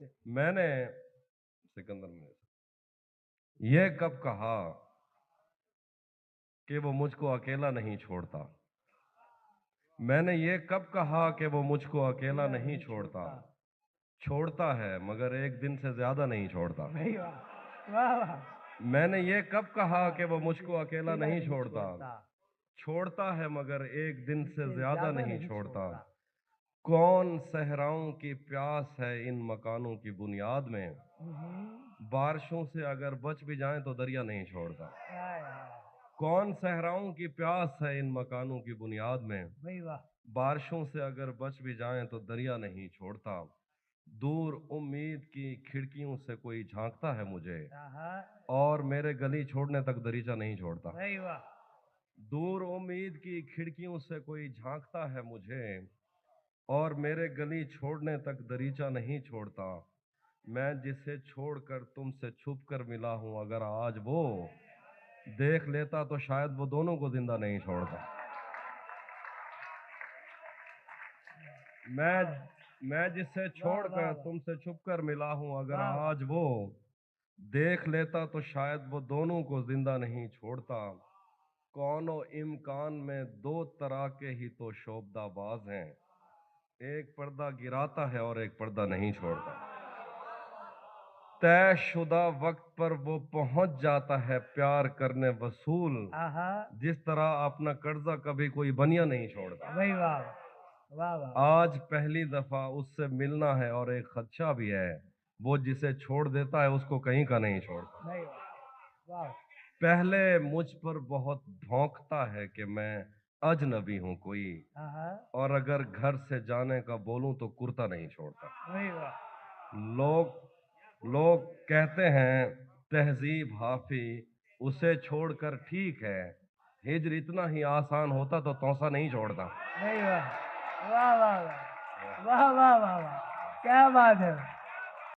मैंने सिकंदर में ये कब कहा कि वो मुझको अकेला नहीं छोड़ता। मैंने ये कब कहा कि वो मुझको अकेला नहीं छोड़ता। छोड़ता है मगर एक दिन से ज्यादा नहीं छोड़ता। भाई वाह वाह वाह। मैंने ये कब कहा कि वो मुझको अकेला नहीं छोड़ता। छोड़ता है मगर एक दिन से ज्यादा नहीं छोड़ता। कौन सहराओं की प्यास है इन मकानों की बुनियाद में। बारिशों से अगर बच भी जाएं तो दरिया नहीं छोड़ता। कौन सहराओं की प्यास है इन मकानों की बुनियाद में। भाई वाह। बारिशों से अगर बच भी जाएं तो दरिया नहीं छोड़ता। दूर उम्मीद की खिड़कियों से कोई झांकता है मुझे और मेरे गली छोड़ने तक दरीचा नहीं छोड़ता। भाई वाह। दूर उम्मीद की खिड़कियों से कोई झांकता है मुझे और मेरे गली छोड़ने तक दरीचा नहीं छोड़ता। मैं जिसे छोड़कर तुमसे छुप कर मिला हूं अगर आज वो देख लेता तो शायद वो दोनों को जिंदा नहीं छोड़ता। मैं जिसे छोड़कर तुमसे छुप कर मिला हूं अगर आज वो देख लेता तो शायद वो दोनों को जिंदा नहीं छोड़ता। कौनो इम्कान में दो तरह के ही तो शोबदाबाज हैं। एक पर्दा गिराता है और एक पर्दा नहीं छोड़ता। तयशुदा वक्त पर वो पहुंच जाता है प्यार करने वसूल। जिस तरह अपना कर्जा कभी कोई बनिया नहीं छोड़ता। भाई वाह वाह वाह। आज पहली दफा उससे मिलना है और एक खदशा भी है। वो जिसे छोड़ देता है उसको कहीं का नहीं छोड़ता। भाई वाह वाह। पहले मुझ पर बहुत भौंकता है कि मैं अजनबी हूं कोई और अगर घर से जाने का बोलूं तो कुर्ता नहीं छोड़ता। भाई वाह। लोग कहते हैं तहजीब हाफी उसे छोड़कर ठीक है। हिजर इतना ही आसान होता तो तौसा नहीं छोड़ता। भाई वाह वाह वाह वाह वाह वाह वाह, क्या बात है।